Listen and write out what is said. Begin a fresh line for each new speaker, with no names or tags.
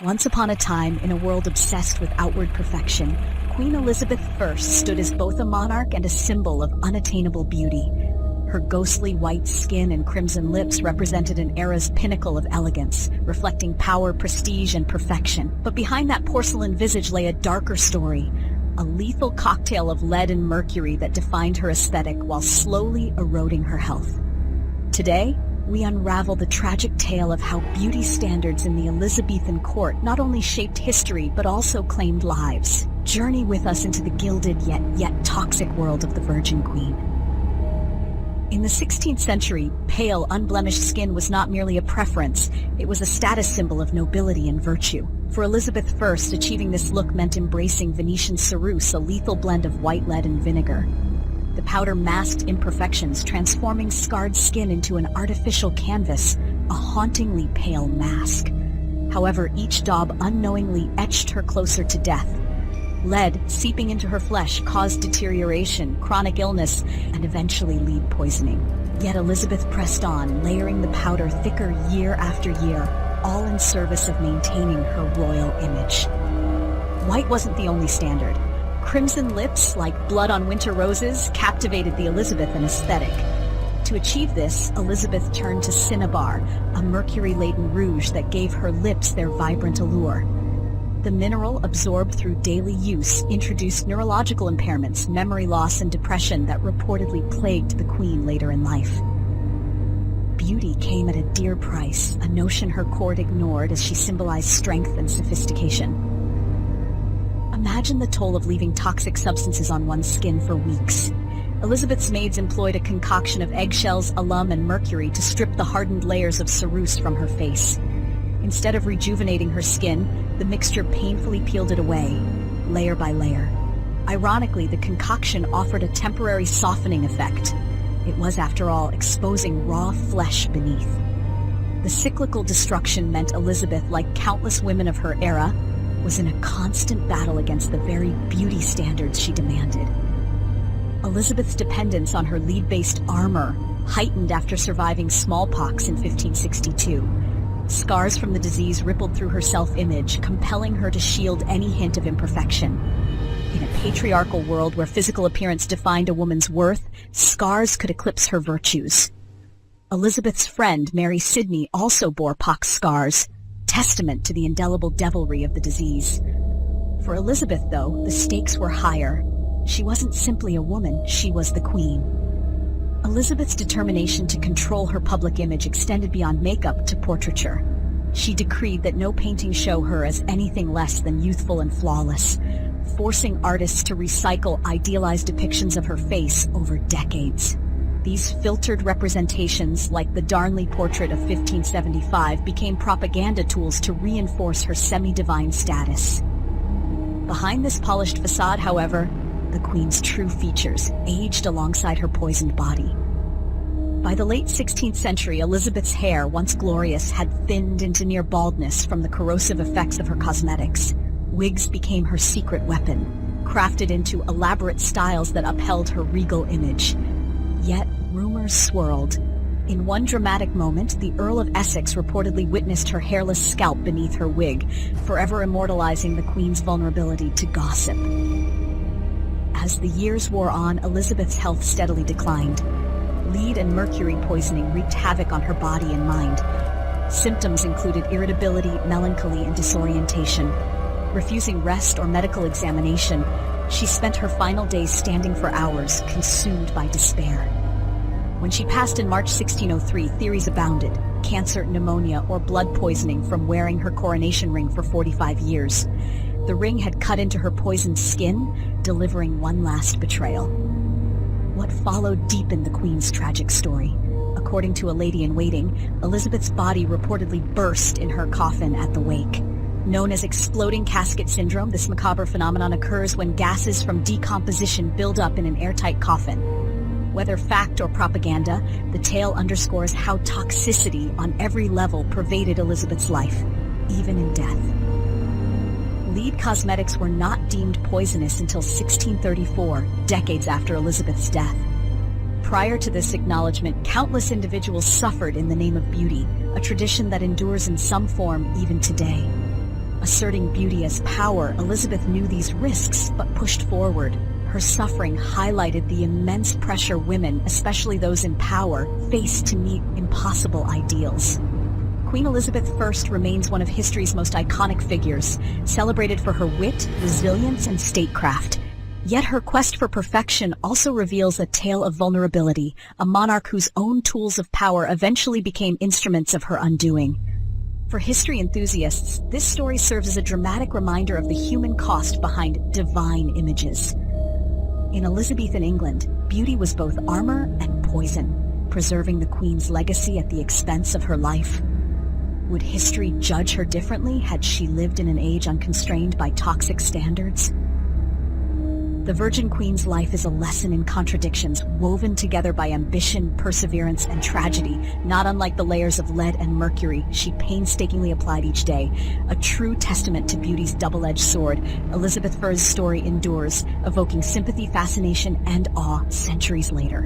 Once upon a time, in a world obsessed with outward perfection, Queen Elizabeth I stood as both a monarch and a symbol of unattainable beauty. Her ghostly white skin and crimson lips represented an era's pinnacle of elegance, reflecting power, prestige, and perfection. But behind that porcelain visage lay a darker story, a lethal cocktail of lead and mercury that defined her aesthetic while slowly eroding her health. Today, we unravel the tragic tale of how beauty standards in the Elizabethan court not only shaped history but also claimed lives. Journey with us into the gilded yet toxic world of the Virgin Queen. In the 16th century, pale, unblemished skin was not merely a preference, it was a status symbol of nobility and virtue. For Elizabeth I, achieving this look meant embracing Venetian ceruse, a lethal blend of white lead and vinegar. The powder masked imperfections, transforming scarred skin into an artificial canvas, a hauntingly pale mask. However, each daub unknowingly etched her closer to death. Lead, seeping into her flesh, caused deterioration, chronic illness, and eventually lead poisoning. Yet Elizabeth pressed on, layering the powder thicker year after year, all in service of maintaining her royal image. White wasn't the only standard. Crimson lips, like blood on winter roses, captivated the Elizabethan aesthetic. To achieve this, Elizabeth turned to cinnabar, a mercury-laden rouge that gave her lips their vibrant allure. The mineral, absorbed through daily use, introduced neurological impairments, memory loss, and depression that reportedly plagued the Queen later in life. Beauty came at a dear price, a notion her court ignored as she symbolized strength and sophistication. Imagine the toll of leaving toxic substances on one's skin for weeks. Elizabeth's maids employed a concoction of eggshells, alum, and mercury to strip the hardened layers of ceruse from her face. Instead of rejuvenating her skin, the mixture painfully peeled it away, layer by layer. Ironically, the concoction offered a temporary softening effect. It was, after all, exposing raw flesh beneath. The cyclical destruction meant Elizabeth, like countless women of her era, was in a constant battle against the very beauty standards she demanded. Elizabeth's dependence on her lead-based armor heightened after surviving smallpox in 1562. Scars from the disease rippled through her self-image, compelling her to shield any hint of imperfection. In a patriarchal world where physical appearance defined a woman's worth, scars could eclipse her virtues. Elizabeth's friend, Mary Sidney, also bore pox scars, testament to the indelible devilry of the disease. For Elizabeth, though, the stakes were higher. She wasn't simply a woman, she was the Queen. Elizabeth's determination to control her public image extended beyond makeup to portraiture. She decreed that no painting show her as anything less than youthful and flawless, forcing artists to recycle idealized depictions of her face over decades. These filtered representations, like the Darnley portrait of 1575, became propaganda tools to reinforce her semi-divine status. Behind this polished facade, however, the Queen's true features aged alongside her poisoned body. By the late 16th century, Elizabeth's hair, once glorious, had thinned into near baldness from the corrosive effects of her cosmetics. Wigs became her secret weapon, crafted into elaborate styles that upheld her regal image. Yet, rumors swirled. In one dramatic moment, the Earl of Essex reportedly witnessed her hairless scalp beneath her wig, forever immortalizing the Queen's vulnerability to gossip. As the years wore on, Elizabeth's health steadily declined. Lead and mercury poisoning wreaked havoc on her body and mind. Symptoms included irritability, melancholy, and disorientation. Refusing rest or medical examination, she spent her final days standing for hours, consumed by despair. When she passed in March 1603, theories abounded: cancer, pneumonia, or blood poisoning from wearing her coronation ring for 45 years. The ring had cut into her poisoned skin, delivering one last betrayal. What followed deepened the Queen's tragic story. According to a lady-in-waiting, Elizabeth's body reportedly burst in her coffin at the wake. Known as exploding casket syndrome, this macabre phenomenon occurs when gases from decomposition build up in an airtight coffin. Whether fact or propaganda, the tale underscores how toxicity on every level pervaded Elizabeth's life, even in death. Lead cosmetics were not deemed poisonous until 1634, decades after Elizabeth's death. Prior to this acknowledgement, countless individuals suffered in the name of beauty, a tradition that endures in some form even today. Asserting beauty as power, Elizabeth knew these risks but pushed forward. Her suffering highlighted the immense pressure women, especially those in power, face to meet impossible ideals. Queen Elizabeth I remains one of history's most iconic figures, celebrated for her wit, resilience, and statecraft. Yet her quest for perfection also reveals a tale of vulnerability, a monarch whose own tools of power eventually became instruments of her undoing. For history enthusiasts, this story serves as a dramatic reminder of the human cost behind divine images. In Elizabethan England, beauty was both armor and poison, preserving the Queen's legacy at the expense of her life. Would history judge her differently had she lived in an age unconstrained by toxic standards? The Virgin Queen's life is a lesson in contradictions, woven together by ambition, perseverance, and tragedy, not unlike the layers of lead and mercury she painstakingly applied each day. A true testament to beauty's double-edged sword, Elizabeth I's story endures, evoking sympathy, fascination, and awe centuries later.